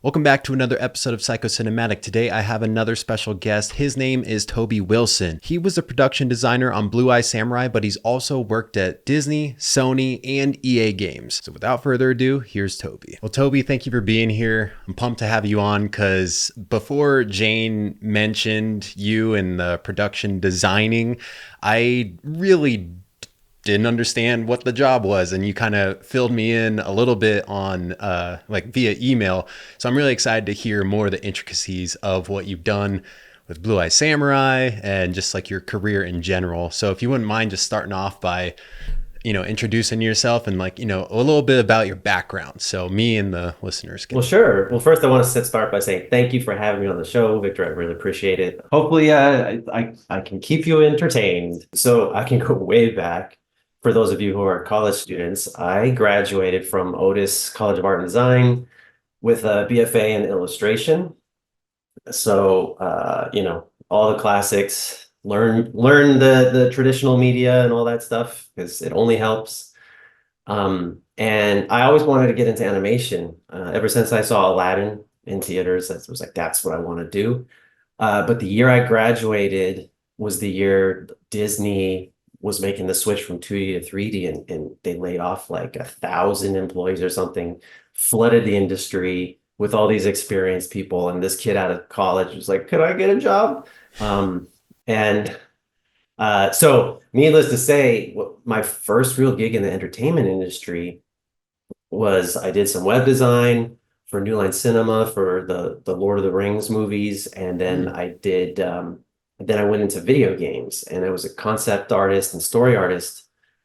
Welcome back to another episode of Psychocinematic. Today I have another special guest. His name is Toby Wilson. He was a production designer on Blue Eye Samurai, but he's also worked at Disney, Sony, and EA Games. So without further ado, here's Toby. Well, Toby, thank you for being here. I'm pumped to have you on because before Jane mentioned you and the production designing, I really didn't understand what the job was, and you kind of filled me in a little bit on via email. So I'm really excited to hear more of the intricacies of what you've done with Blue Eye Samurai and just like your career in general. So if you wouldn't mind just starting off by introducing yourself and a little bit about your background, so me and the listeners can. Well, sure. Well, first, I want to start by saying thank you for having me on the show, Victor. I really appreciate it. Hopefully, I can keep you entertained. So I can go way back. For those of you who are college students, I graduated from Otis College of Art and Design with a BFA in illustration. So, all the classics, learn the traditional media and all that stuff because it only helps. And I always wanted to get into animation. Ever since I saw Aladdin in theaters, I was like, that's what I want to do. But the year I graduated was the year Disney was making the switch from 2D to 3D, and they laid off like 1,000 employees or something, flooded the industry with all these experienced people. And this kid out of college was like, could I get a job? And so needless to say, my first real gig in the entertainment industry was I did some web design for New Line Cinema for the Lord of the Rings movies. And then I went into video games, and I was a concept artist and story artist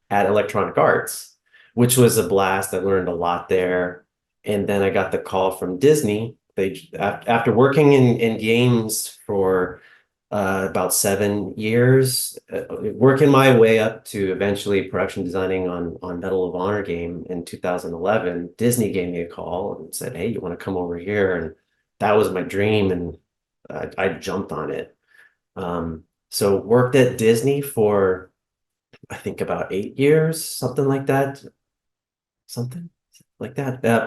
at Electronic Arts, which was a blast. I learned a lot there. And then I got the call from Disney. After working in games for about 7 years, working my way up to eventually production designing on Medal of Honor game in 2011, Disney gave me a call and said, hey, you want to come over here? And that was my dream, and I jumped on it. So worked at Disney for, I think, about 8 years, something like that.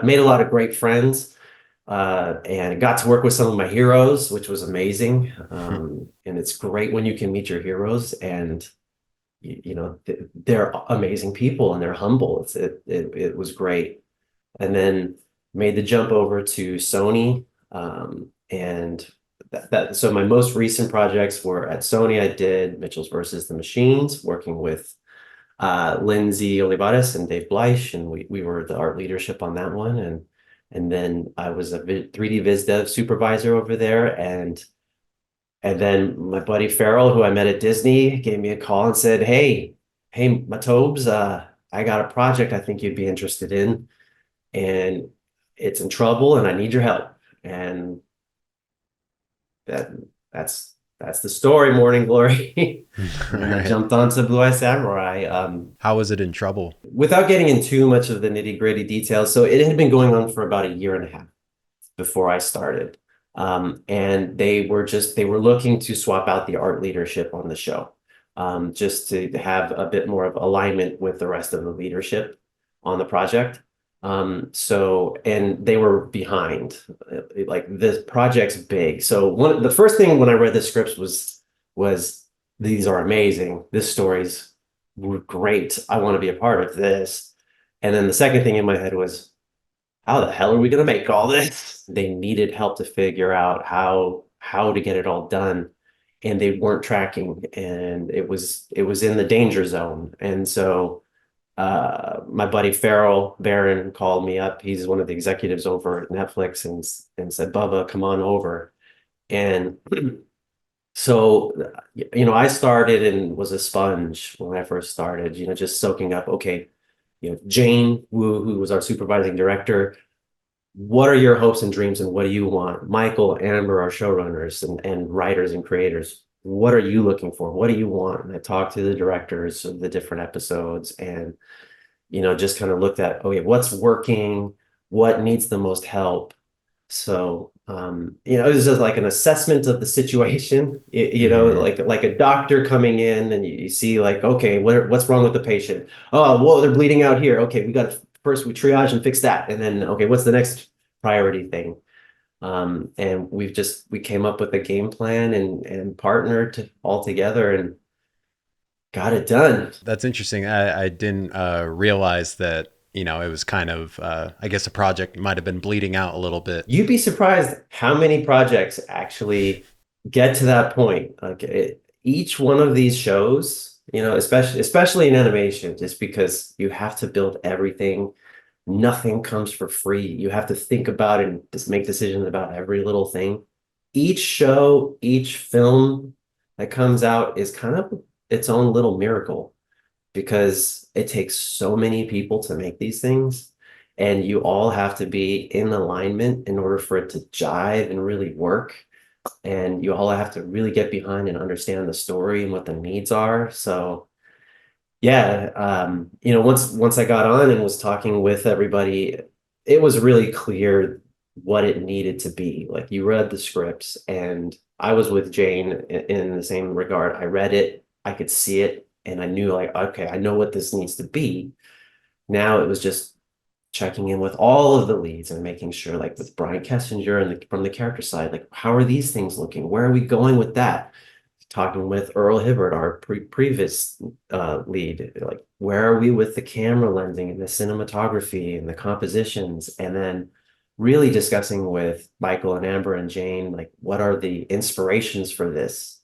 Made a lot of great friends, and got to work with some of my heroes, which was amazing. And it's great when you can meet your heroes, and they're amazing people and they're humble. It was great. And then made the jump over to Sony, and so my most recent projects were at Sony. I did Mitchell's versus the Machines, working with Lindsay Olivares and Dave Bleich, and we were the art leadership on that one. And then I was a 3D Viz Dev supervisor over there, and then my buddy Farrell, who I met at Disney, gave me a call and said, hey, my Tobes, I got a project I think you'd be interested in, and it's in trouble and I need your help. And that's the story, Morning Glory. And I jumped onto Blue Eye Samurai. How was it in trouble? Without getting into too much of the nitty-gritty details, so it had been going on for about a year and a half before I started. And they were looking to swap out the art leadership on the show, just to have a bit more of alignment with the rest of the leadership on the project. And they were behind, like this project's big. So the first thing when I read the scripts was these are amazing. This story's great. I want to be a part of this. And then the second thing in my head was, how the hell are we going to make all this? They needed help to figure out how to get it all done. And they weren't tracking, and it was in the danger zone. And so my buddy Farrell Barron called me up. He's one of the executives over at Netflix, and said, Bubba, come on over. And so, I started and was a sponge when I first started, just soaking up, okay, Jane Wu, who was our supervising director, what are your hopes and dreams and what do you want? Michael, Amber, our showrunners and writers and creators, what are you looking for? What do you want? And I talked to the directors of the different episodes, and just kind of looked at, okay, what's working, what needs the most help. So it was just like an assessment of the situation, like a doctor coming in, and you see like, okay, what's wrong with the patient? Oh, well, they're bleeding out here. Okay, we triage and fix that. And then, okay, what's the next priority thing? And we came up with a game plan and partnered all together and got it done. That's interesting. I didn't realize that, it was kind of, I guess a project might have been bleeding out a little bit. You'd be surprised how many projects actually get to that point. Each one of these shows, especially in animation, just because you have to build everything. Nothing comes for free. You have to think about it and just make decisions about every little thing. Each show, each film that comes out is kind of its own little miracle because it takes so many people to make these things, and you all have to be in alignment in order for it to jive and really work. And you all have to really get behind and understand the story and what the needs are. So yeah, once I got on and was talking with everybody, it was really clear what it needed to be. Like you read the scripts, and I was with Jane in the same regard. I read it, I could see it, and I knew like, okay, I know what this needs to be. Now it was just checking in with all of the leads and making sure, like with Brian Kessinger and from the character side, like how are these things looking? Where are we going with that? Talking with Earl Hibbert, our previous lead, like where are we with the camera lensing and the cinematography and the compositions, and then really discussing with Michael and Amber and Jane, like what are the inspirations for this?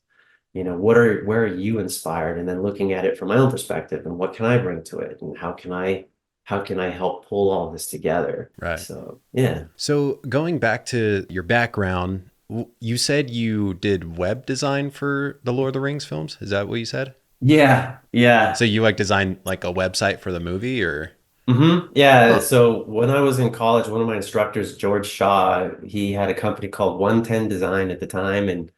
Where are you inspired? And then looking at it from my own perspective and what can I bring to it, and how can I help pull all this together? Right. So yeah. So going back to your background, you said you did web design for the Lord of the Rings films. Is that what you said? Yeah, yeah. So you like designed like a website for the movie or? Yeah. Huh. So when I was in college, one of my instructors, George Shaw, he had a company called 110 Design at the time, and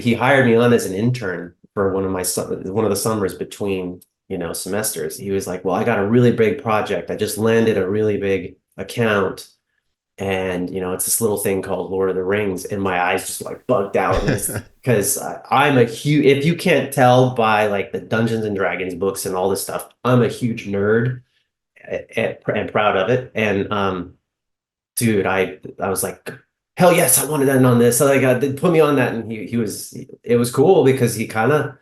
he hired me on as an intern for one of the summers between, semesters. He was like, "Well, I got a really big project. I just landed a really big account, and it's this little thing called Lord of the Rings," and my eyes just like bugged out, and it's because I'm a huge, if you can't tell by like the Dungeons and Dragons books and all this stuff, I'm a huge nerd and proud of it. And dude, I was like, hell yes, I wanted to end on this. So like, they put me on that, and it was cool because he kind of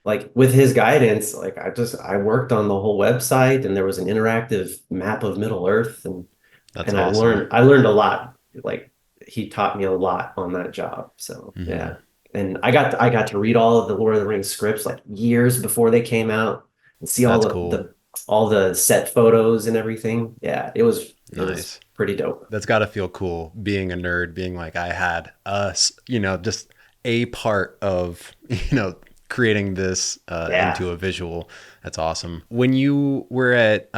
like with his guidance, like I worked on the whole website, and there was an interactive map of Middle Earth, and That's and awesome. I learned a lot. Like he taught me a lot on that job. So Hmm. yeah. And I got to read all of the Lord of the Rings scripts like years before they came out and see That's cool. all the set photos and everything. Yeah, it was Nice. pretty dope. That's got to feel cool being a nerd, being like, I had us, just a part of, creating this Yeah. into a visual. That's awesome. When you were at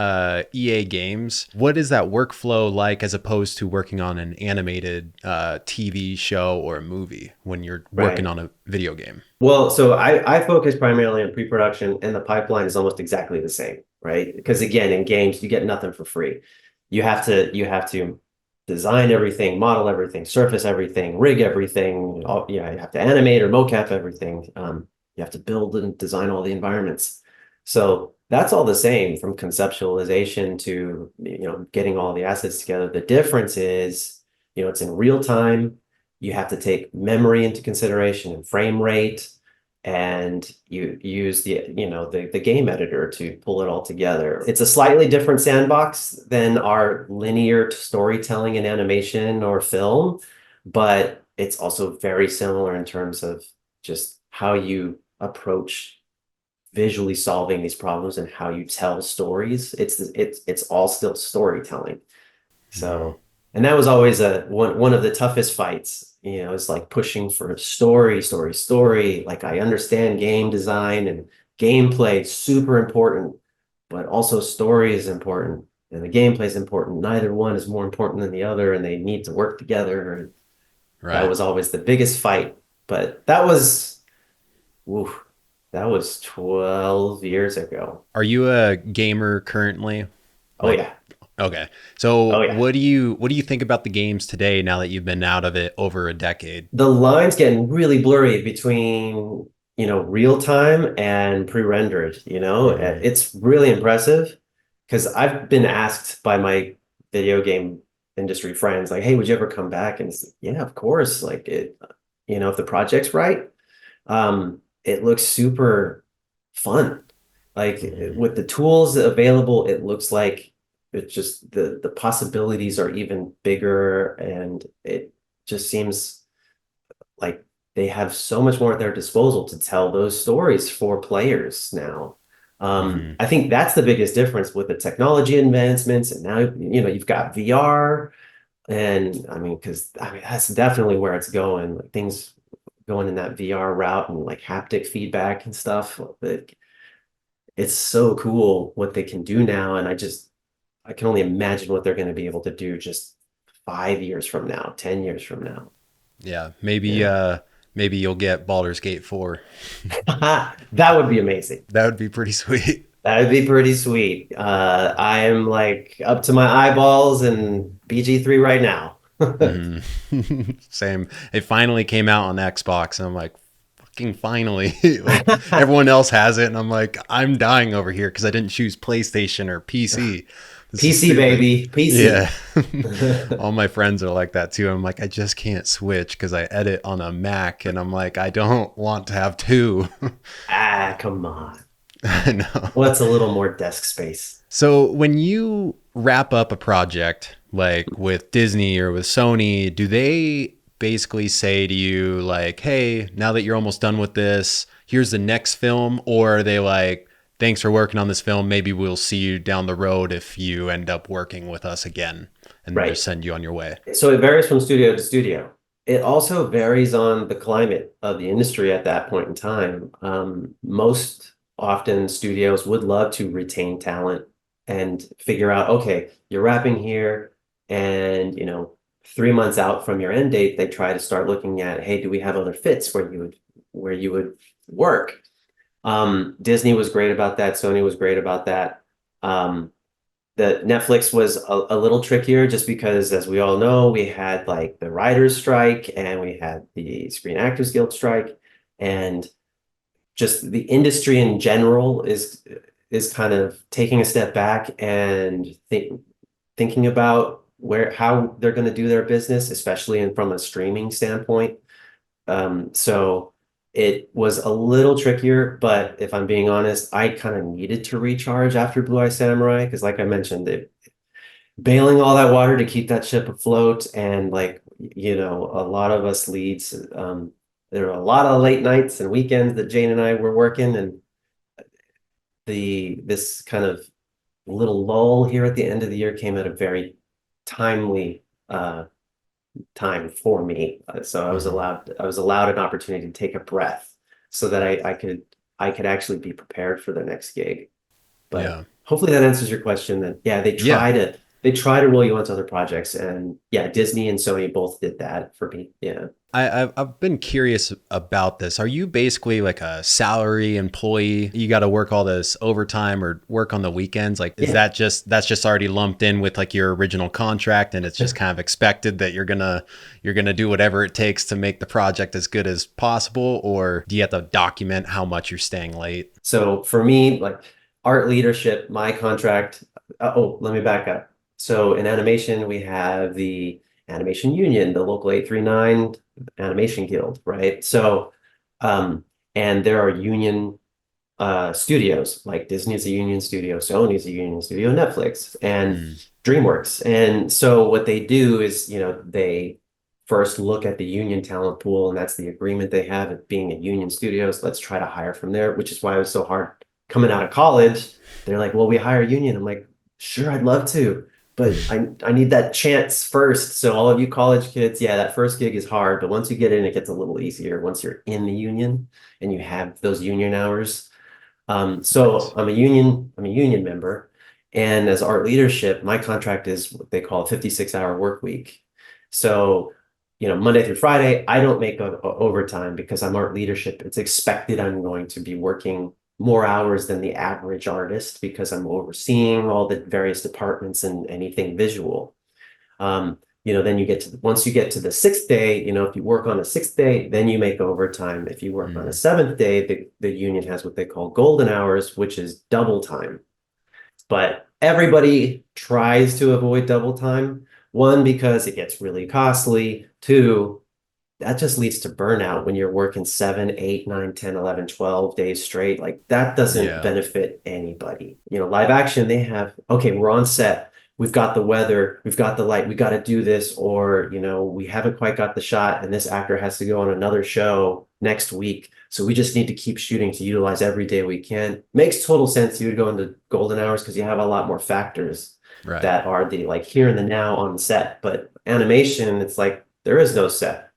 EA Games, what is that workflow like as opposed to working on an animated TV show or a movie when you're working Right. on a video game? Well, so I focus primarily on pre-production, and the pipeline is almost exactly the same, right? Because again, in games, you get nothing for free. You have to design everything, model everything, surface everything, rig everything. You have to animate or mocap everything. You have to build and design all the environments. So that's all the same from conceptualization to getting all the assets together. The difference is, it's in real time. You have to take memory into consideration and frame rate, and you use the game editor to pull it all together. It's a slightly different sandbox than our linear storytelling in animation or film, but it's also very similar in terms of just how you approach visually solving these problems and how you tell stories. It's all still storytelling. Mhm. So, and that was always one of the toughest fights. It's like pushing for story, story, story. Like I understand game design and gameplay is super important, but also story is important and the gameplay is important. Neither one is more important than the other, and they need to work together. And that Right. was always the biggest fight. But oof, that was 12 years ago. Are you a gamer currently? Oh Like, yeah. okay. Oh So yeah. what do you think about the games today now that you've been out of it over a decade? The line's getting really blurry between, real time and pre-rendered, Hmm. it's really impressive because I've been asked by my video game industry friends, like, hey, would you ever come back? And it's, yeah, of course. Like it, if the project's right, it looks super fun. Like Mhm. with the tools available, it looks like it's just the possibilities are even bigger, and it just seems like they have so much more at their disposal to tell those stories for players now. Mhm. I think that's the biggest difference with the technology advancements, and now you've got VR, and I mean, because I mean that's definitely where it's going. Like things going in that VR route and like haptic feedback and stuff. It's so cool what they can do now, and I can only imagine what they're going to be able to do just 5 years from now, 10 years from now. Yeah, Yeah. maybe you'll get Baldur's Gate 4. That would be amazing. That would be pretty sweet. That would be pretty sweet. I am like up to my eyeballs in BG3 right now. Hmm. Same. It finally came out on Xbox, and I'm like, fucking finally. Like everyone else has it, and I'm like, I'm dying over here because I didn't choose PlayStation or PC. This is PC, stupid. baby. PC. Yeah. All my friends are like that too. I'm like, I just can't switch because I edit on a Mac, and I'm like, I don't want to have two. Ah, come on. I know. What's a little more desk space? So when you wrap up a project like with Disney or with Sony, do they basically say to you like, "Hey, now that you're almost done with this, here's the next film," or are they like, "Thanks for working on this film. Maybe we'll see you down the road if you end up working with us again," and then just Right. send you on your way? So it varies from studio to studio. It also varies on the climate of the industry at that point in time. Most often, studios would love to retain talent and figure out, okay, you're wrapping here, and 3 months out from your end date, they try to start looking at, hey, do we have other fits where you would work? Disney was great about that. Sony was great about that. Um, the Netflix was a little trickier just because, as we all know, we had like the writers' strike and we had the Screen Actors Guild strike, and just the industry in general is kind of taking a step back and thinking about how they're going to do their business, especially from a streaming standpoint. So it was a little trickier, but if I'm being honest, I kind of needed to recharge after Blue Eye Samurai because, like I mentioned, bailing all that water to keep that ship afloat, and like a lot of us leads, there were a lot of late nights and weekends that Jane and I were working, and this kind of little lull here at the end of the year came at a very timely time for me. So Hmm. I was allowed an opportunity to take a breath so that I could actually be prepared for the next gig. But Yeah. hopefully that answers your question. That yeah, Yeah. they try to roll you onto other projects, and yeah, Disney and Sony both did that for me. Yeah. I've been curious about this. Are you basically like a salary employee? You got to work all this overtime or work on the weekends? Like, is Yeah. that that's just already lumped in with like your original contract, and it's just kind of expected that you're gonna do whatever it takes to make the project as good as possible, or do you have to document how much you're staying late? So for me, like art leadership, my contract. Oh, let me back up. So in animation, we have the animation union, the local 839 animation guild, right? So, and there are union studios, like Disney is a union studio, Sony is a union studio, Netflix and Mm, DreamWorks. And so what they do is, they first look at the union talent pool, and that's the agreement they have at being a union studio. So let's try to hire from there, which is why it was so hard coming out of college. They're like, well, we hire union. I'm like, sure, I'd love to, but I need that chance first. So all of you college kids, yeah, that first gig is hard, but once you get in, it gets a little easier once you're in the union and you have those union hours. So nice. I'm a union member, and as art leadership, my contract is what they call a 56-hour work week. So, Monday through Friday, I don't make overtime because I'm art leadership. It's expected I'm going to be working more hours than the average artist because I'm overseeing all the various departments and anything visual. Then once you get to the sixth day, if you work on a sixth day, then you make overtime. If you work on a Mm, seventh day, the union has what they call golden hours, which is double time. But everybody tries to avoid double time. One, because it gets really costly. Two, that just leads to burnout when you're working 7, 8, 9, 10, 11, 12 days straight. Like that doesn't Yeah. benefit anybody. Live action, they have, okay, we're on set. We've got the weather, we've got the light, we got to do this, or, we haven't quite got the shot, and this actor has to go on another show next week. So we just need to keep shooting to utilize every day we can. Makes total sense you would go into golden hours because you have a lot more factors Right. that are the like here and the now on the set. But animation, it's like there is no set.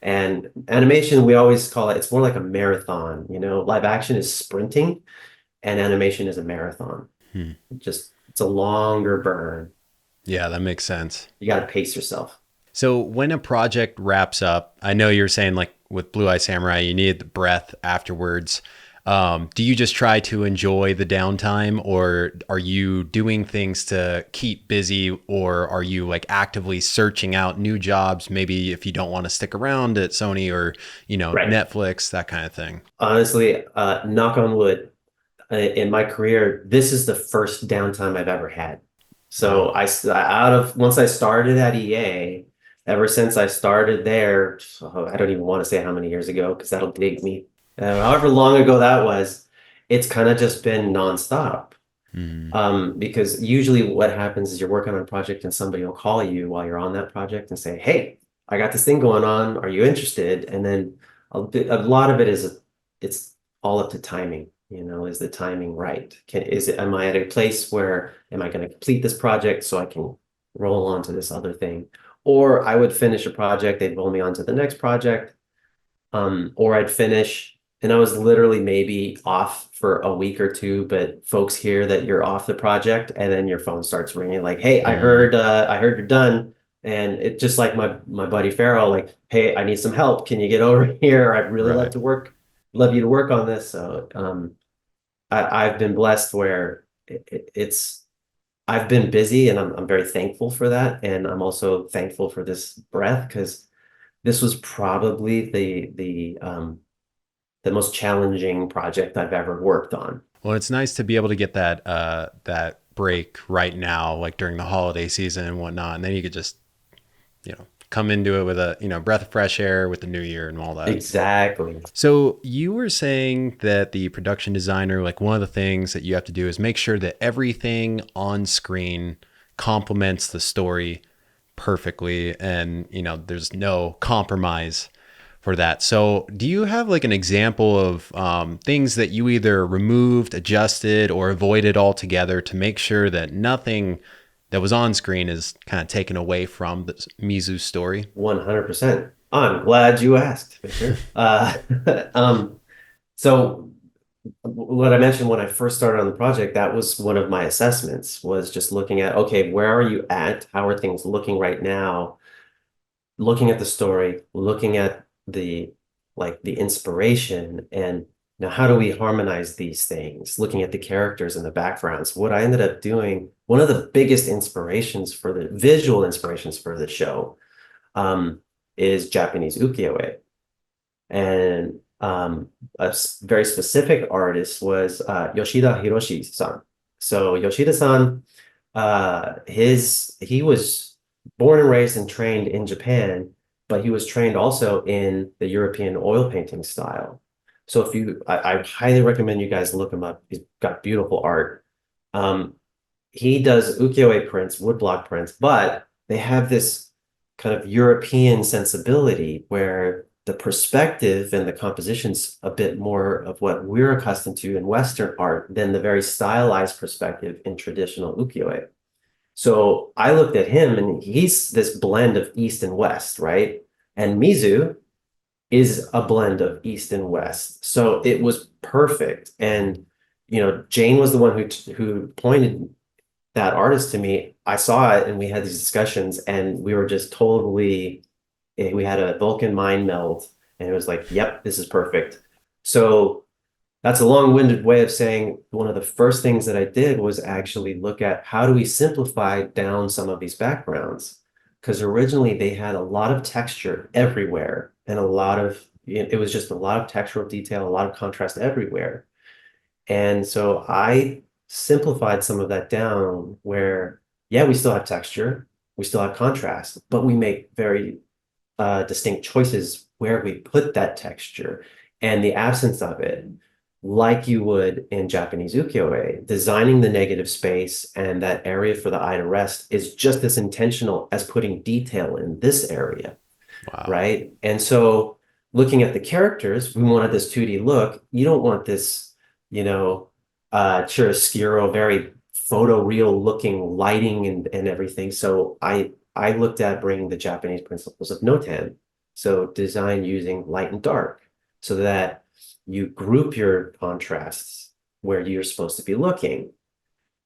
And animation, we always call it, it's more like a marathon. Live action is sprinting and animation is a marathon. Hmm. It's a longer burn. Yeah, that makes sense. You got to pace yourself. So when a project wraps up, I know you're saying like with Blue Eye Samurai, you need the breath afterwards. Do you just try to enjoy the downtime, or are you doing things to keep busy, or are you like actively searching out new jobs? Maybe if you don't want to stick around at Sony or, Right. Netflix, that kind of thing. Honestly, knock on wood, in my career, this is the first downtime I've ever had. Wow. So once I started at EA, ever since I started there, I don't even want to say how many years ago because that'll date me. However long ago that was, it's kind of just been nonstop. Hmm. Because usually what happens is you're working on a project and somebody will call you while you're on that project and say, "Hey, I got this thing going on. Are you interested?" And then a lot of it is it's all up to timing. Is the timing right? Am I at a place where am I going to complete this project so I can roll on to this other thing? Or I would finish a project, they'd roll me on to the next project, or I'd finish and I was literally maybe off for a week or two, but folks hear that you're off the project and then your phone starts ringing like, "Hey, Hmm. I heard you're done." And it just like my buddy Farrell, like, "Hey, I need some help. Can you get over here? I'd really Right. love you to work on this." So I've been blessed where I've been busy and I'm very thankful for that. And I'm also thankful for this breath because this was probably the most challenging project I've ever worked on. Well, it's nice to be able to get that break right now, like during the holiday season and whatnot, and then you could just come into it with a breath of fresh air with the new year and all that. Exactly. So you were saying that the production designer, like one of the things that you have to do is make sure that everything on screen complements the story perfectly, and there's no compromise for that. So do you have like an example of things that you either removed, adjusted, or avoided altogether to make sure that nothing that was on screen is kind of taken away from the Mizu's story? 100%. I'm glad you asked, Victor. So what I mentioned when I first started on the project, that was one of my assessments was just looking at, okay, where are you at? How are things looking right now? Looking at the story, looking at the inspiration, and now how do we harmonize these things? Looking at the characters and the backgrounds. What I ended up doing, one of the biggest inspirations for the visual inspirations for the show, is Japanese ukiyo-e. And very specific artist was Yoshida Hiroshi-san. So Yoshida-san, he was born and raised and trained in Japan, but he was trained also in the European oil painting style. So I highly recommend you guys look him up. He's got beautiful art. Um, he does ukiyo-e prints, woodblock prints, but they have this kind of European sensibility where the perspective and the composition's a bit more of what we're accustomed to in Western art than the very stylized perspective in traditional ukiyo-e. So I looked at him and he's this blend of East and West, right? And Mizu is a blend of East and West. So it was perfect. And Jane was the one who pointed that artist to me. I saw it and we had these discussions and we were just we had a Vulcan mind meld and it was like, "Yep, this is perfect." So that's a long-winded way of saying one of the first things that I did was actually look at how do we simplify down some of these backgrounds? Because originally they had a lot of texture everywhere and it was just a lot of textural detail, a lot of contrast everywhere. And so I simplified some of that down where, yeah, we still have texture. we still have contrast, but we make very distinct choices where we put that texture and the absence of it, like you would in Japanese ukiyo-e. Designing the negative space and that area for the eye to rest is just as intentional as putting detail in this area, Wow. right? And so looking at the characters, we wanted this 2D look. You don't want this, chiaroscuro, very photoreal looking lighting and everything. So I looked at bringing the Japanese principles of Notan. So design using light and dark so that you group your contrasts where you're supposed to be looking.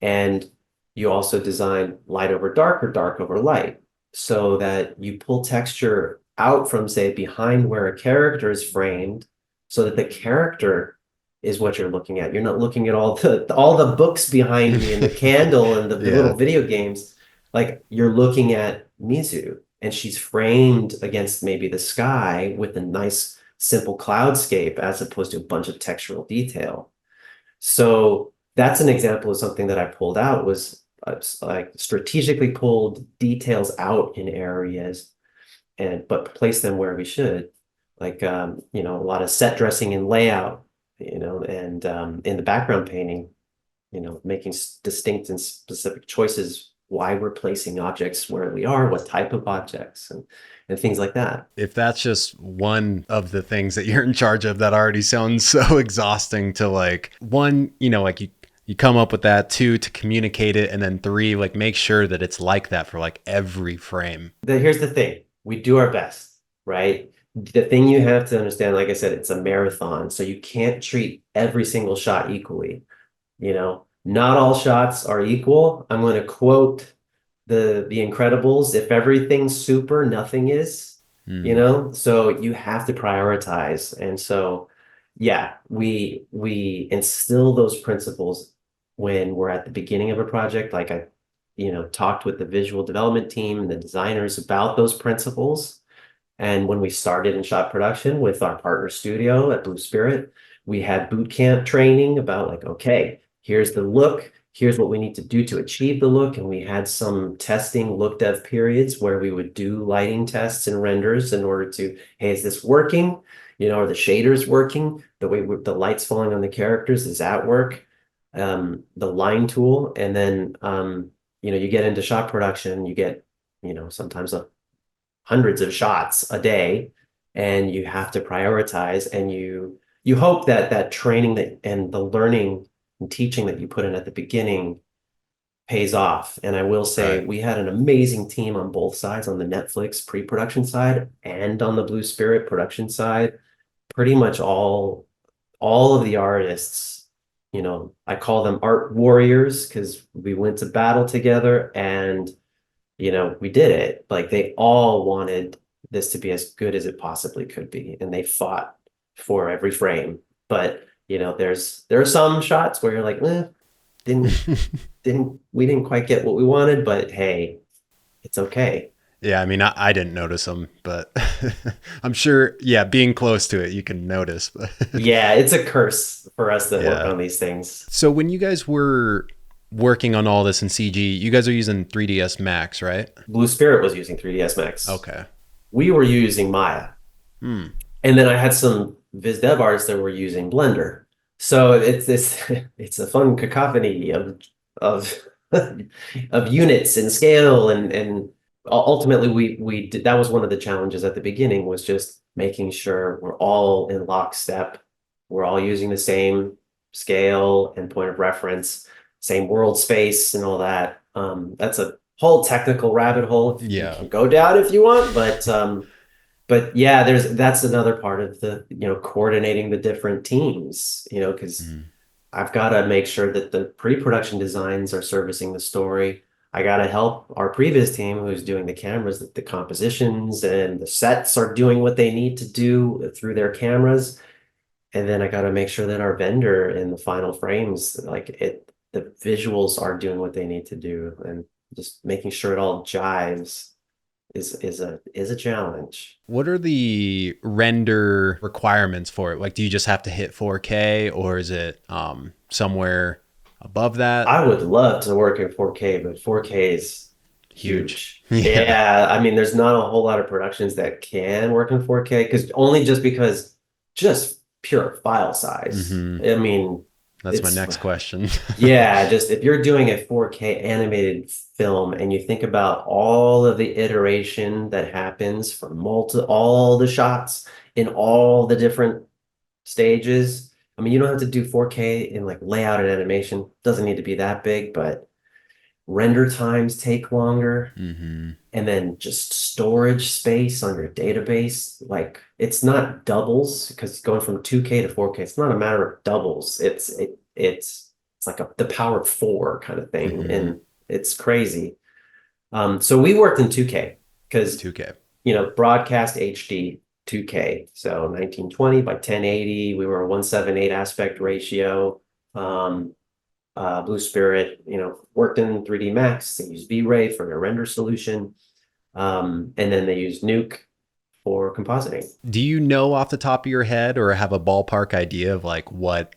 And you also design light over dark or dark over light so that you pull texture out from, say, behind where a character is framed so that the character is what you're looking at. You're not looking at all the books behind me and the candle and the Yeah. little video games. Like you're looking at Mizu and she's framed against maybe the sky with a nice simple cloudscape as opposed to a bunch of textural detail. So that's an example of something that I pulled out was like strategically pulled details out in areas but place them where we should. Like a lot of set dressing and layout, and in the background painting, making distinct and specific choices why we're placing objects where we are, what type of objects, and things like that. If that's just one of the things that you're in charge of, that already sounds so exhausting to like one, like you come up with that, two, to communicate it, and then three, like make sure that it's like that for like every frame. Here's the thing, we do our best, right? The thing you have to understand, like I said, it's a marathon, so you can't treat every single shot equally. Not all shots are equal. I'm going to quote the Incredibles: if everything's super, nothing is. Hmm. So you have to prioritize. And so yeah, we instill those principles when we're at the beginning of a project. Like I talked with the visual development team and the designers about those principles. And when we started in shot production with our partner studio at Blue Spirit, we had boot camp training about like, okay, here's the look, here's what we need to do to achieve the look. And we had some testing look dev periods where we would do lighting tests and renders in order to, hey, is this working? Are the shaders working? The way the light's falling on the characters, is that work? The line tool. And then, you get into shot production, you get, sometimes hundreds of shots a day, and you have to prioritize, and you hope that that training and the learning and teaching that you put in at the beginning pays off. And I will say Right. we had an amazing team on both sides, on the Netflix pre-production side and on the Blue Spirit production side. Pretty much all of the artists, I call them art warriors because we went to battle together and we did it. Like they all wanted this to be as good as it possibly could be, and they fought for every frame. But there are some shots where you're like, didn't we didn't quite get what we wanted, but hey, it's okay. Yeah, I mean, I didn't notice them, but I'm sure, yeah, being close to it, you can notice. But Yeah, it's a curse for us that work yeah. on these things. So when you guys were working on all this in CG, you guys are using 3ds Max, right? Blue Spirit was using 3ds Max. Okay. We were using Maya. Hmm. And then I had some Viz Dev artists that were using Blender. So it's a fun cacophony of of units and scale and ultimately we did, that was one of the challenges at the beginning, was just making sure we're all in lockstep. We're all using the same scale and point of reference, same world space and all that. That's a whole technical rabbit hole you Yeah. can go down if you want, but yeah, that's another part of the, coordinating the different teams, because Hmm. I've got to make sure that the pre-production designs are servicing the story. I got to help our previous team who's doing the cameras, that the compositions and the sets are doing what they need to do through their cameras. And then I got to make sure that our vendor in the final frames, the visuals are doing what they need to do, and just making sure it all jives is a challenge. What are the render requirements for it? Like, do you just have to hit 4K, or is it somewhere above that? I would love to work in 4K, but 4K is Huge. huge. Yeah. Yeah, I mean, there's not a whole lot of productions that can work in 4K because just pure file size. Hmm. I mean, That's my it's next question. yeah, just if you're doing a 4K animated film and you think about all of the iteration that happens for all the shots in all the different stages. I mean, you don't have to do 4K in like layout and animation. Doesn't need to be that big, but render times take longer. Hmm. And then just storage space on your database, like it's not doubles because going from 2K to 4K, it's not a matter of doubles. It's like the power of four kind of thing, Hmm. and it's crazy. So we worked in 2K because 2K. broadcast HD 2K. So 1920 by 1080. We were a 178 aspect ratio. Um, Blue Spirit, worked in 3D Max. They use V-Ray for their render solution. And then they use Nuke for compositing. Do you know off the top of your head or have a ballpark idea of like what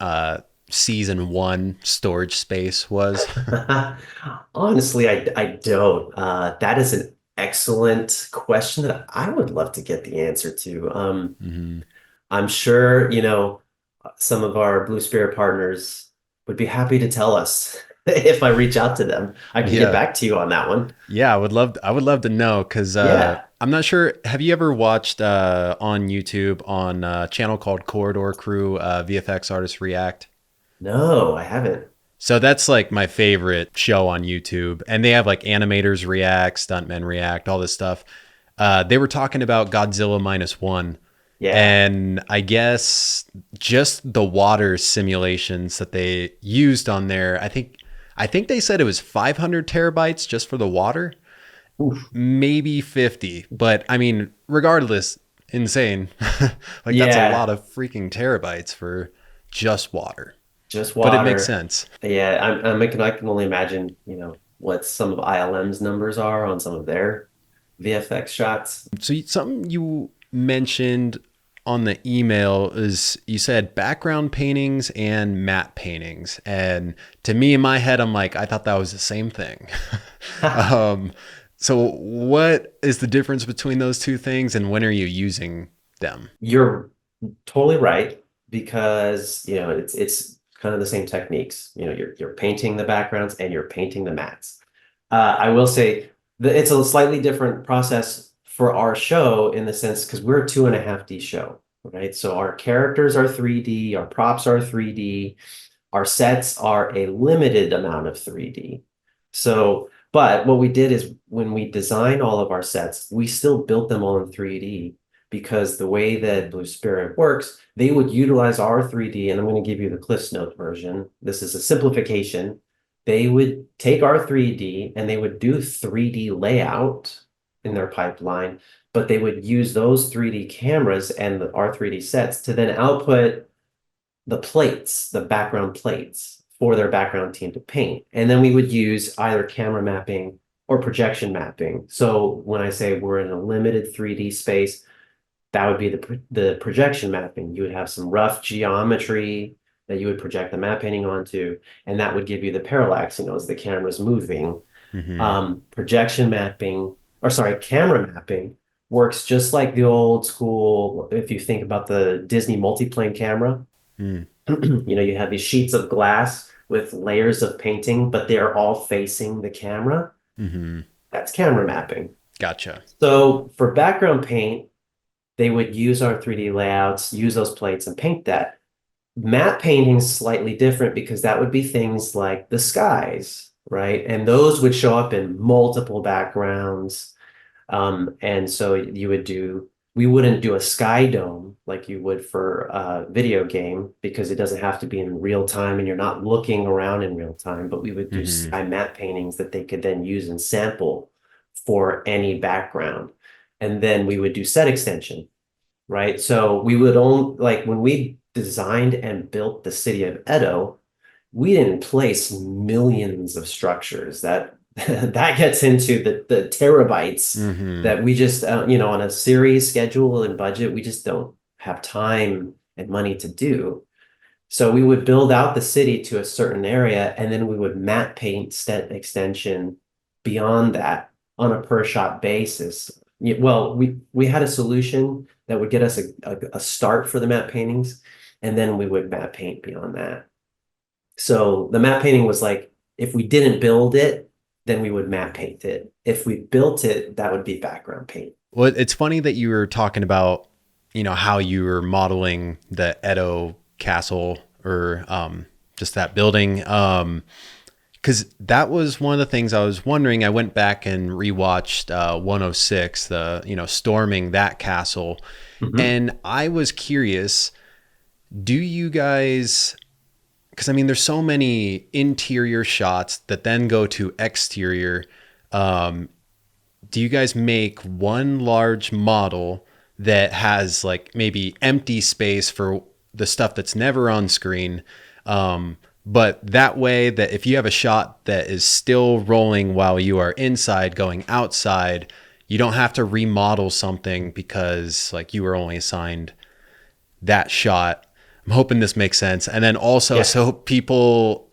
season one storage space was? Honestly, I don't. That is an excellent question that I would love to get the answer to. Hmm. I'm sure, some of our Blue Spirit partners would be happy to tell us if I reach out to them. I can get Yeah. back to you on that one. Yeah, I would love to know because Yeah. I'm not sure. Have you ever watched on YouTube on a channel called Corridor Crew VFX Artists React? No, I haven't. So that's like my favorite show on YouTube. And they have like animators react, stuntmen react, all this stuff. They were talking about Godzilla minus one. Yeah. And I guess just the water simulations that they used on there, I think they said it was 500 terabytes just for the water, Oof. maybe 50. But I mean, regardless, insane. Like that's a lot Yeah. of freaking terabytes for just water. Just But it makes water. sense. Yeah, I can only imagine, what some of ILM's numbers are on some of their VFX shots. So something you mentioned on the email is you said background paintings and matte paintings. And to me in my head, I'm like, I thought that was the same thing. um, so what is the difference between those two things and when are you using them? You're totally right because, it's kind of the same techniques. You're painting the backgrounds and you're painting the mats. I will say that it's a slightly different process for our show in the sense because we're a 2.5D show, right? So our characters are 3D, our props are 3D, our sets are a limited amount of 3D. So, but what we did is when we designed all of our sets, we still built them all in 3D because the way that Blue Spirit works, they would utilize our 3D, and I'm going to give you the Cliff's Note version. This is a simplification. They would take our 3D and they would do 3D layout in their pipeline, but they would use those 3D cameras and our 3D sets to then output the plates, the background plates for their background team to paint. And then we would use either camera mapping or projection mapping. So when I say we're in a limited 3D space, that would be the projection mapping. You would have some rough geometry that you would project the map painting onto, and that would give you the parallax, as the camera's moving. Hmm. Projection mapping, or sorry, camera mapping works just like the old school. If you think about the Disney multiplane camera, Mm. you have these sheets of glass with layers of painting, but they're all facing the camera. Hmm. That's camera mapping. Gotcha. So for background paint, they would use our 3D layouts, use those plates and paint that. Matte painting's slightly different because that would be things like the skies, right? And those would show up in multiple backgrounds. And so we wouldn't do a sky dome like you would for a video game because it doesn't have to be in real time and you're not looking around in real time, but we would do Hmm. sky matte paintings that they could then use and sample for any background. And then we would do set extension, right? So we would only like when we designed and built the city of Edo, we didn't place millions of structures. That that gets into the terabytes Hmm. that we just on a series schedule and budget, we just don't have time and money to do. So we would build out the city to a certain area, and then we would matte paint set extension beyond that on a per shot basis. Well, we had a solution that would get us a start for the matte paintings, and then we would matte paint beyond that. So the matte painting was like, if we didn't build it, then we would matte paint it. If we built it, that would be background paint. Well, it's funny that you were talking about, how you were modeling the Edo castle or just that building. Because that was one of the things I was wondering. I went back and rewatched 106, storming that castle. Mhm. And I was curious, do you guys, because I mean, there's so many interior shots that then go to exterior. Do you guys make one large model that has like maybe empty space for the stuff that's never on screen? But that way that if you have a shot that is still rolling while you are inside going outside, you don't have to remodel something because like you were only assigned that shot. I'm hoping this makes sense. And then also Yeah. so people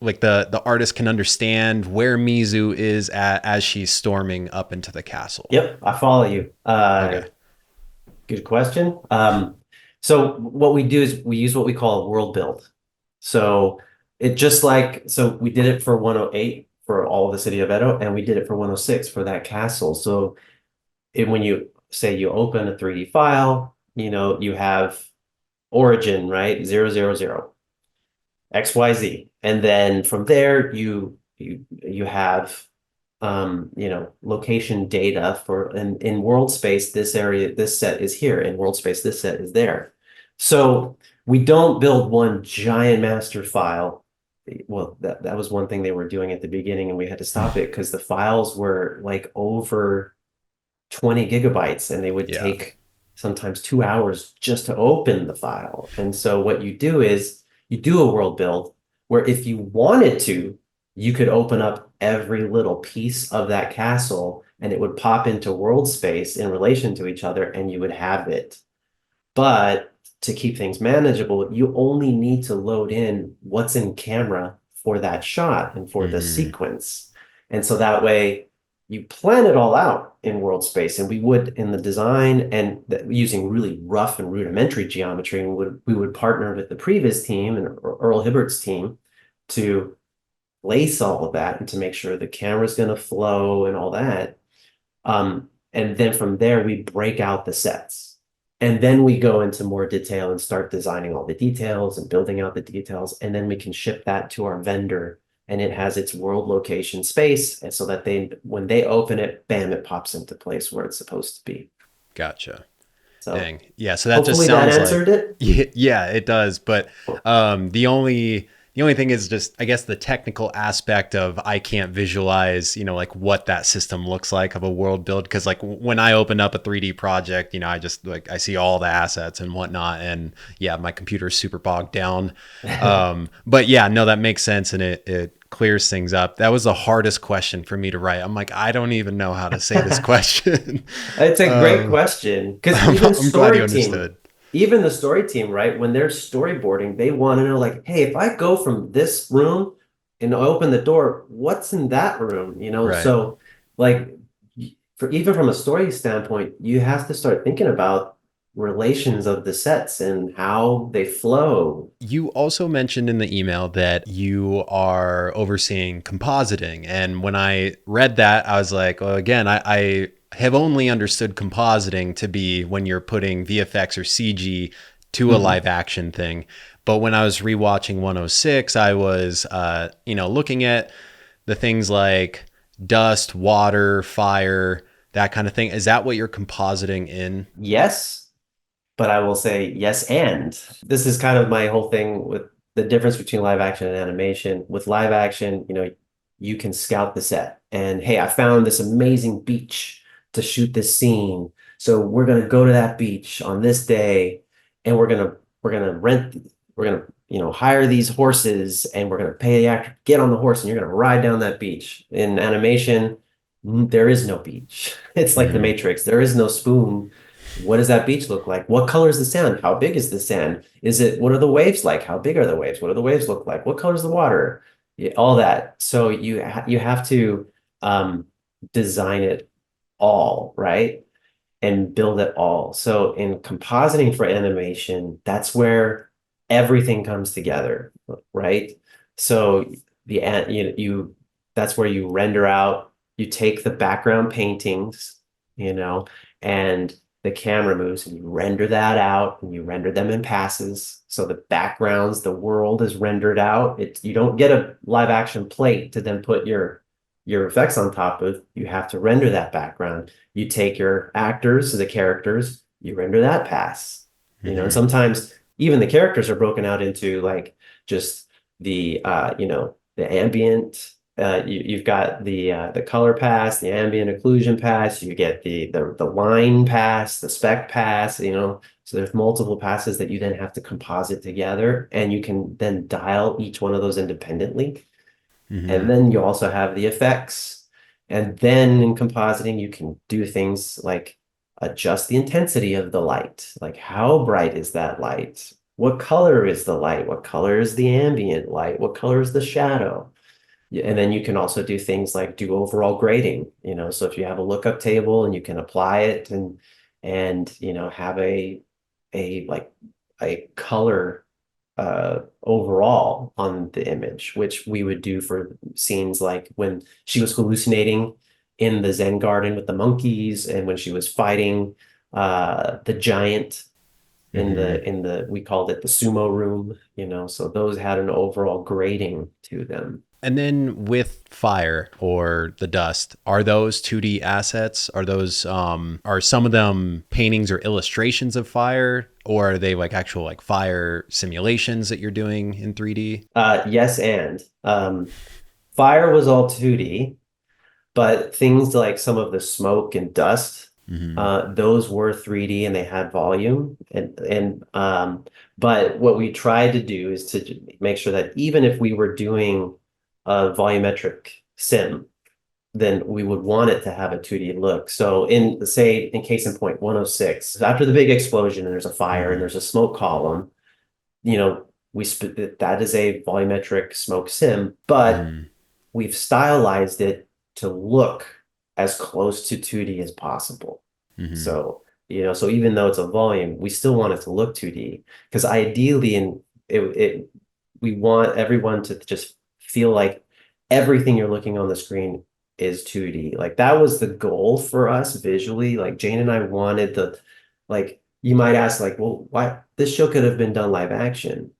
like the artist can understand where Mizu is at as she's storming up into the castle. Yep, I follow you. Okay. Good question. So what we do is we use what we call a world build. So so we did it for 108 for all of the city of Edo, and we did it for 106 for that castle. So when you say you open a 3D file, you have origin, right? 000, XYZ. And then from there you have location data for in world space, this area, this set is here. In world space, this set is there. So we don't build one giant master file. Well, that was one thing they were doing at the beginning, and we had to stop it because the files were like over 20 gigabytes, and they would Yeah. take sometimes 2 hours just to open the file. And so what you do is you do a world build where if you wanted to, you could open up every little piece of that castle and it would pop into world space in relation to each other and you would have it. But to keep things manageable, you only need to load in what's in camera for that shot and for the Mm-hmm. sequence. And so that way you plan it all out in world space. And we would in the design and using really rough and rudimentary geometry, and we would partner with the previous team and Earl Hibbert's team to lace all of that and to make sure the camera's going to flow and all that. And then from there, we break out the sets. And then we go into more detail and start designing all the details and building out the details. And then we can ship that to our vendor and it has its world location space. And so that when they open it, bam, it pops into place where it's supposed to be. Gotcha. So Dang. Yeah. So that just hopefully that sounds like, answered it. yeah, it does. But the only thing is just, I guess, the technical aspect of I can't visualize, like what that system looks like of a world build. Because like when I open up a 3D project, I just like I see all the assets and whatnot, and yeah, my computer's super bogged down. But yeah, no, that makes sense, and it clears things up. That was the hardest question for me to write. I'm like, I don't even know how to say this question. It's a great question because I'm glad you understood. even the story team, right? When they're storyboarding, they want to know like, hey, if I go from this room and open the door, what's in that room? Right. So like even from a story standpoint, you have to start thinking about relations of the sets and how they flow. You also mentioned in the email that you are overseeing compositing. And when I read that, I was like, well, again, I have only understood compositing to be when you're putting VFX or CG to a live action thing. But when I was rewatching 106, I was, looking at the things like dust, water, fire, that kind of thing. Is that what you're compositing in? Yes, but I will say yes, and this is kind of my whole thing with the difference between live action and animation. With live action, you can scout the set and hey, I found this amazing beach to shoot this scene. So we're gonna go to that beach on this day, and we're gonna hire these horses, and we're gonna pay the actor to get on the horse, and you're gonna ride down that beach. In animation, there is no beach. It's like the Mm-hmm. Matrix. There is no spoon. What does that beach look like? What color is the sand? How big is the sand? What are the waves like? How big are the waves? What do the waves look like? What color is the water? Yeah, all that. So you have to design it all, right? And build it all. So in compositing for animation, that's where everything comes together, right? So you that's where you render out, you take the background paintings, you know, and the camera moves and you render that out and you render them in passes. So the backgrounds, the world is rendered out. You don't get a live action plate to then put your effects on top of. You have to render that background. You take your actors, the characters, you render that pass. And Hmm. sometimes even the characters are broken out into like just the ambient. You've got the color pass, the ambient occlusion pass. You get the line pass, the spec pass. So there's multiple passes that you then have to composite together, and you can then dial each one of those independently. Hmm. And then you also have the effects. And then in compositing, you can do things like adjust the intensity of the light. Like how bright is that light? What color is the light? What color is the ambient light? What color is the shadow? And then you can also do things like do overall grading, so if you have a lookup table and you can apply it and have a like a color overall on the image, which we would do for scenes like when she was hallucinating in the Zen garden with the monkeys, and when she was fighting the giant in Hmm. the we called it the sumo room, so those had an overall grading to them. And then with fire or the dust, are those 2D assets? Are those are some of them paintings or illustrations of fire, or are they like actual like fire simulations that you're doing in 3D? Yes, and fire was all 2D. But things like some of the smoke and dust, Hmm. those were 3D and they had volume. But what we tried to do is to make sure that even if we were doing a volumetric sim, then we would want it to have a 2D look. So in case in point 106, after the big explosion and there's a fire and Hmm. there's a smoke column, you know, that is a volumetric smoke sim, but Hmm. we've stylized it to look as close to 2D as possible. Hmm. So even though it's a volume, we still want it to look 2D because ideally, we want everyone to just feel like everything you're looking on the screen is 2D. Like that was the goal for us visually. Like Jane and I wanted like you might ask, like, well, why this show could have been done live action?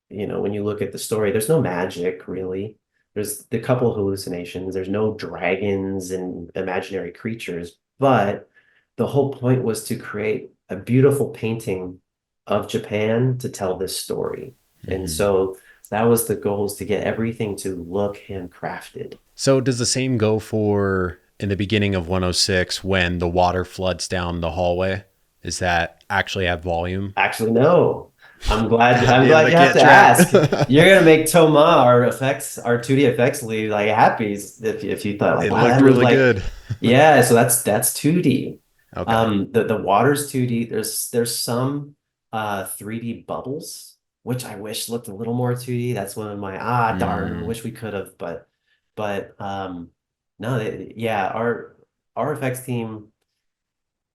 When you look at the story, there's no magic really. There's the couple hallucinations. There's no dragons and imaginary creatures, but the whole point was to create a beautiful painting of Japan to tell this story. And Hmm. so that was the goal, is to get everything to look handcrafted. So does the same go for in the beginning of 106 when the water floods down the hallway? Is that actually at volume? Actually, no. I'm Damn, glad I you have can't to track. ask. You're gonna make Toma, our 2D effects lead, like happy if you thought like, It wow, looked that moves really like, good. yeah, so that's 2D. Okay. The water's 2D. There's some 3D bubbles, which I wish looked a little more 2D. That's one of my darn, I Mm. wish we could have, but no, yeah, our effects team,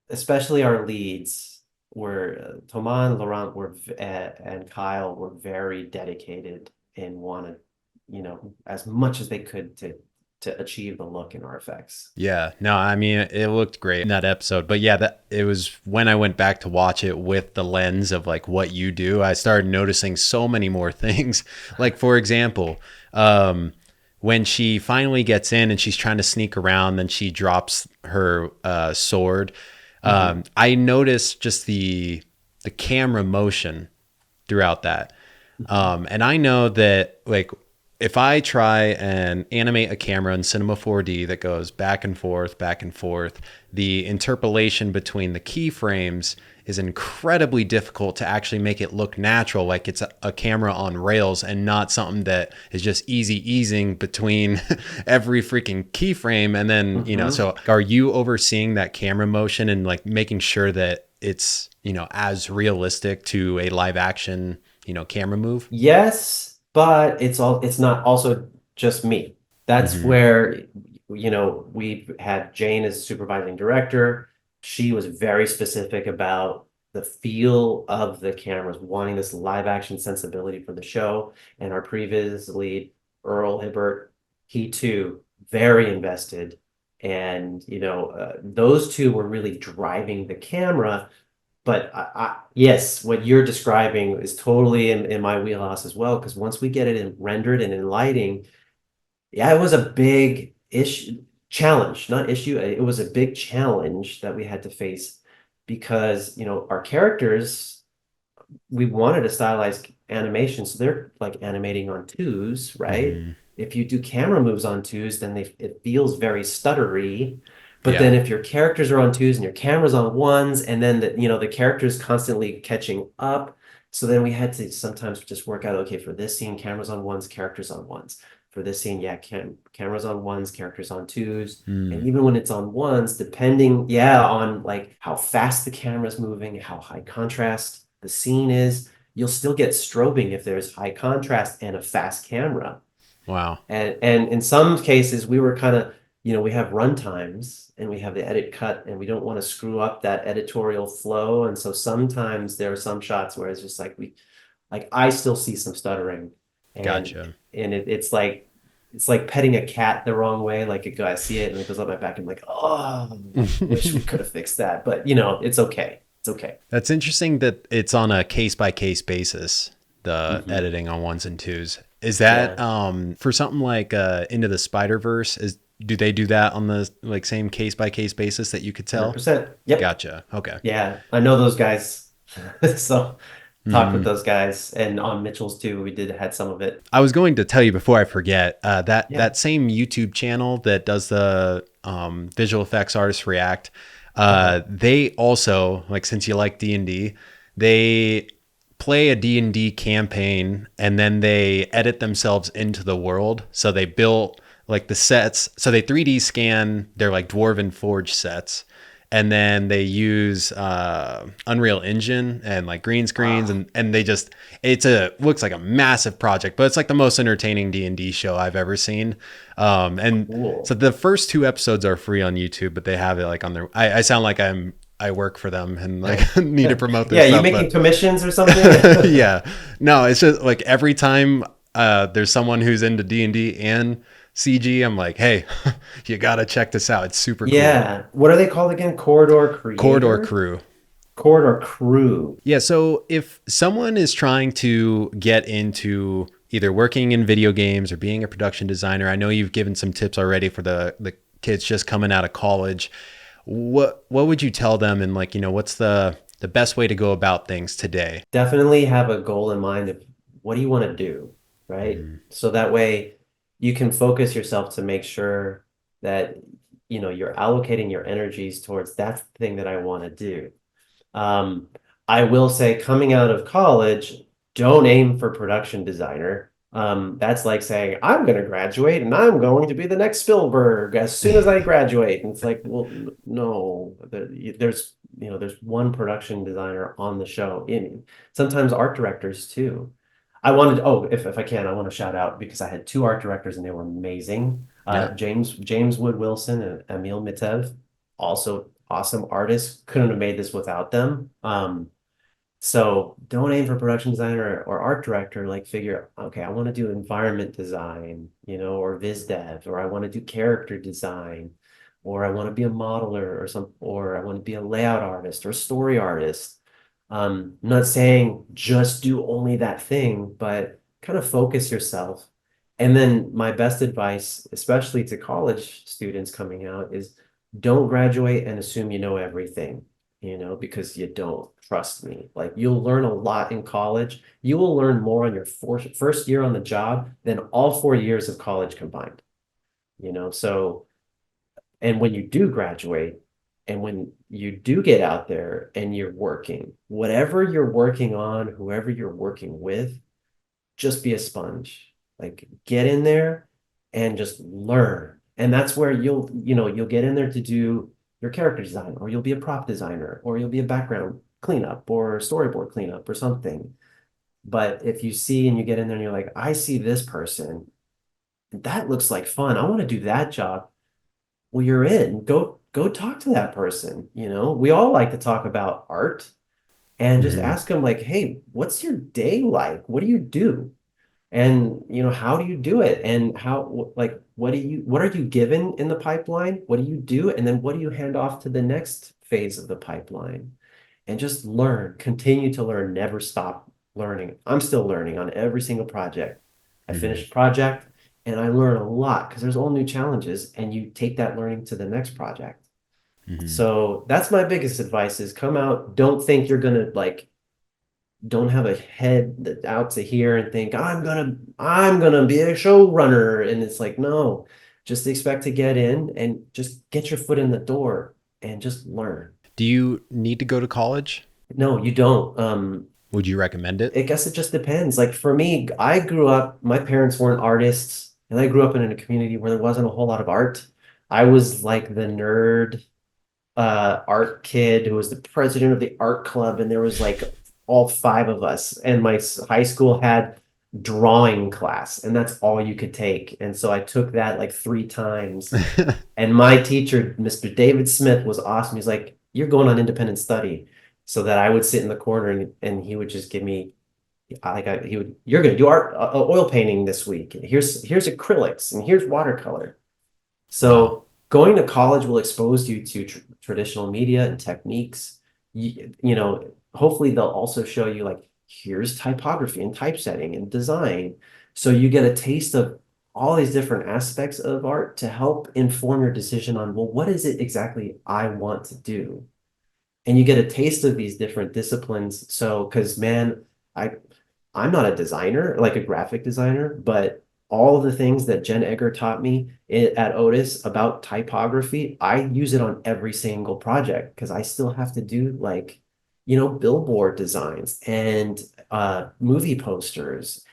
especially our leads, were Thomas and Laurent and Kyle were very dedicated and wanted, as much as they could to achieve the look in our effects. Yeah, no, I mean it looked great in that episode. But yeah, that it was when I went back to watch it with the lens of like what you do, I started noticing so many more things. Like for example, when she finally gets in and she's trying to sneak around, then she drops her sword. Mhm. I noticed just the camera motion throughout that. Mhm. And I know that like if I try and animate a camera in Cinema 4D that goes back and forth, the interpolation between the keyframes is incredibly difficult to actually make it look natural, like it's a camera on rails and not something that is just easy easing between every freaking keyframe. And then, Mhm. so are you overseeing that camera motion and like making sure that it's, as realistic to a live action, camera move? Yes, but it's not also just me. That's Hmm. where we had Jane as supervising director. She was very specific about the feel of the cameras, wanting this live action sensibility for the show. And our previous lead, Earl Hibbert, he too, very invested. And, those two were really driving the camera. But yes, what you're describing is totally in my wheelhouse as well. Because once we get it rendered and in lighting, yeah, it was a big issue, challenge, not issue. It was a big challenge that we had to face because, our characters, we wanted a stylized animation, so they're like animating on twos, right? Hmm. If you do camera moves on twos, then it feels very stuttery. But Yeah. then if your characters are on twos and your camera's on ones, and then the character's constantly catching up. So then we had to sometimes just work out, okay, for this scene, cameras on ones, characters on ones. For this scene, yeah, cameras on ones, characters on twos. And Mm. even when it's on ones, depending, yeah, on like how fast the camera's moving, how high contrast the scene is, you'll still get strobing if there's high contrast and a fast camera. Wow. And in some cases, we were kind of, we have run times and we have the edit cut, and we don't want to screw up that editorial flow. And so sometimes there are some shots where it's just like I still see some stuttering, and Gotcha. it's like petting a cat the wrong way. Like I see it and it goes up my back. I'm like, oh, wish we could have fixed that. But it's okay. It's okay. That's interesting that it's on a case by case basis, the Hmm. editing on ones and twos. Is that Yeah, for something like Into the Spider-Verse, do they do that on the like same case by case basis that you could tell? 100%. Yep. Gotcha. Okay. Yeah, I know those guys. So talked with Mhm. those guys, and on Mitchell's too. We did had some of it. I was going to tell you before I forget that Yeah. that same YouTube channel that does the visual effects artists react. Uh-huh. They also, like, since you like D&D, they play a D&D campaign and then they edit themselves into the world. So they built like the sets. So they 3D scan their like Dwarven Forge sets, and then they use Unreal Engine and like green screens, Wow. and they just looks like a massive project, but it's like the most entertaining D&D show I've ever seen. And so Cool. the first two episodes are free on YouTube, but they have it like on their. I sound like I work for them and like need to promote their Yeah, you stuff, making but commissions or something? yeah, no, it's just like every time there's someone who's into D&D and CG, I'm like, hey, you gotta check this out. It's super cool. Yeah. What are they called again? Corridor Corridor Creator? Crew. Corridor Crew. Yeah, so if someone is trying to get into either working in video games or being a production designer, I know you've given some tips already for the kids just coming out of college. What would you tell them, and like, what's the best way to go about things today? Definitely have a goal in mind of what do you want to do, right? Mm, So that way you can focus yourself to make sure that you're allocating your energies towards that's the thing that I want to do. Um, I will say, coming out of college, don't aim for production designer. That's like saying, I'm going to graduate and I'm going to be the next Spielberg as soon as I graduate. And it's like, well, no, there's one production designer on the show. Sometimes art directors too. If I can, I want to shout out because I had two art directors and they were amazing. yeah. James Wood Wilson and Emil Mitev, also awesome artists. Couldn't have made this without them. So don't aim for production designer or art director. Like figure, okay, I want to do environment design, or viz dev, or I want to do character design, or I want to be a modeler or I want to be a layout artist or story artist. I'm not saying just do only that thing, but kind of focus yourself. And then my best advice, especially to college students coming out, is don't graduate and assume you know everything, because you don't. Trust me. Like you'll learn a lot in college. You will learn more on your first year on the job than all 4 years of college combined, So, and when you do graduate and when you do get out there and you're working, whatever you're working on, whoever you're working with, just be a sponge. Like get in there and just learn. And that's where you'll get in there to do your character design, or you'll be a prop designer, or you'll be a background cleanup or storyboard cleanup or something. But if you see and you get in there and you're like, I see this person, that looks like fun. I want to do that job. well, you're in. Go talk to that person. You know, we all like to talk about art and just Hmm. ask them like, hey, what's your day like? What do you do? And you know, how do you do it? And how like what are you given in the pipeline? What do you do? And then what do you hand off to the next phase of the pipeline? And just learn, continue to learn, never stop learning. I'm still learning on every single project. I Hmm. finish a project and I learn a lot because there's all new challenges and you take that learning to the next project. Hmm. So that's my biggest advice is come out, don't think you're gonna like don't have a head that out to here and think I'm gonna be a showrunner. And it's like, no, just expect to get in and just get your foot in the door and just learn. Do you need to go to college? No, you don't. Would you recommend it? I guess it just depends. Like for me, I grew up, my parents weren't artists, and I grew up in a community where there wasn't a whole lot of art. I was like the nerd art kid who was the president of the art club, and there was like all five of us. And my high school had drawing class, and that's all you could take. And so I took that like three times. And my teacher, Mr. David Smith, was awesome. He's like, "You're going on independent study." So that I would sit in the corner and he would just give me he would, you're going to do art, oil painting this week. Here's acrylics and here's watercolor. Wow. So going to college will expose you to traditional media and techniques. You know, hopefully they'll also show you like, here's typography and typesetting and design. So you get a taste of all these different aspects of art to help inform your decision on, well, what is it exactly I want to do? And you get a taste of these different disciplines. So, because man, I I'm not a designer, like a graphic designer, but all of the things that Jen Egger taught me at Otis about typography, I use it on every single project because I still have to do like, you know, billboard designs and movie posters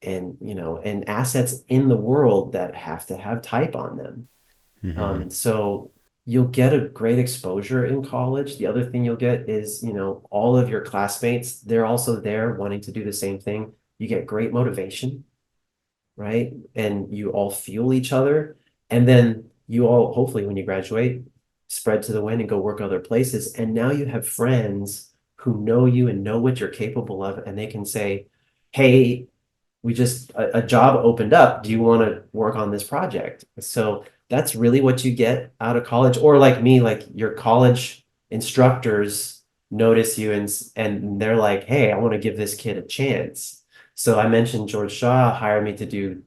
and, you know, and assets in the world that have to have type on them. Hmm. So you'll get a great exposure in college. The other thing you'll get is, you know, all of your classmates, they're also there wanting to do the same thing. You get great motivation, right? And you all fuel each other. And then you all, hopefully, when you graduate, spread to the wind and go work other places. And now you have friends who know you and know what you're capable of. And they can say, hey, we just a job opened up. Do you want to work on this project? So that's really what you get out of college. Or like me, like your college instructors notice you and they're like, hey, I want to give this kid a chance. So I mentioned George Shaw hired me to do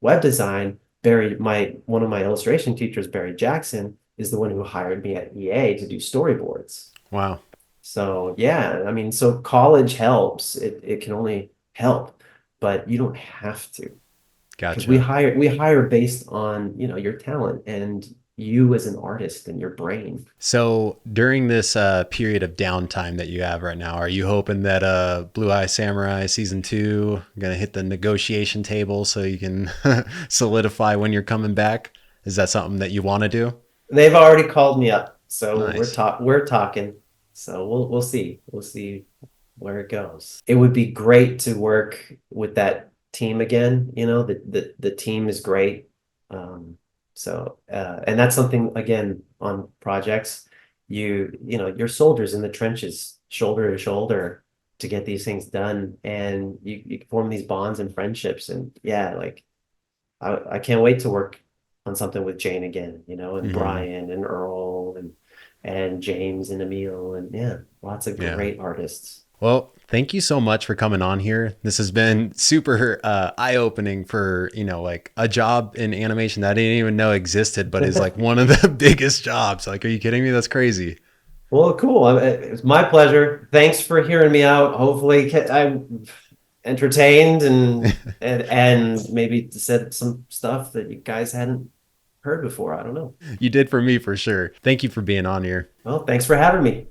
web design. Barry, my one of my illustration teachers, Barry Jackson, is the one who hired me at EA to do storyboards. Wow. So yeah, I mean, so college helps. It can only help, but you don't have to because Gotcha. we hire based on, you know, your talent and you as an artist and your brain. So during this period of downtime that you have right now, are you hoping that Blue Eye Samurai season two gonna hit the negotiation table so you can solidify when you're coming back? Is that something that you want to do? They've already called me up, so Nice. we're talking. So we'll see. We'll see where it goes. It would be great to work with that team again. You know, the team is great. And that's something again on projects. You know, your soldiers in the trenches, shoulder to shoulder to get these things done. And you form these bonds and friendships. And yeah, like I can't wait to work on something with Jane again, you know, and Hmm. Brian and Earl and James and Emil and yeah, lots of Yeah. great artists. Well, thank you so much for coming on here. This has been super eye-opening for, like a job in animation that I didn't even know existed, but is like one of the biggest jobs. Like, are you kidding me? That's crazy. Well, cool. It's my pleasure. Thanks for hearing me out. Hopefully, I'm entertained and maybe said some stuff that you guys hadn't heard before. I don't know. You did for me for sure. Thank you for being on here. Well, thanks for having me.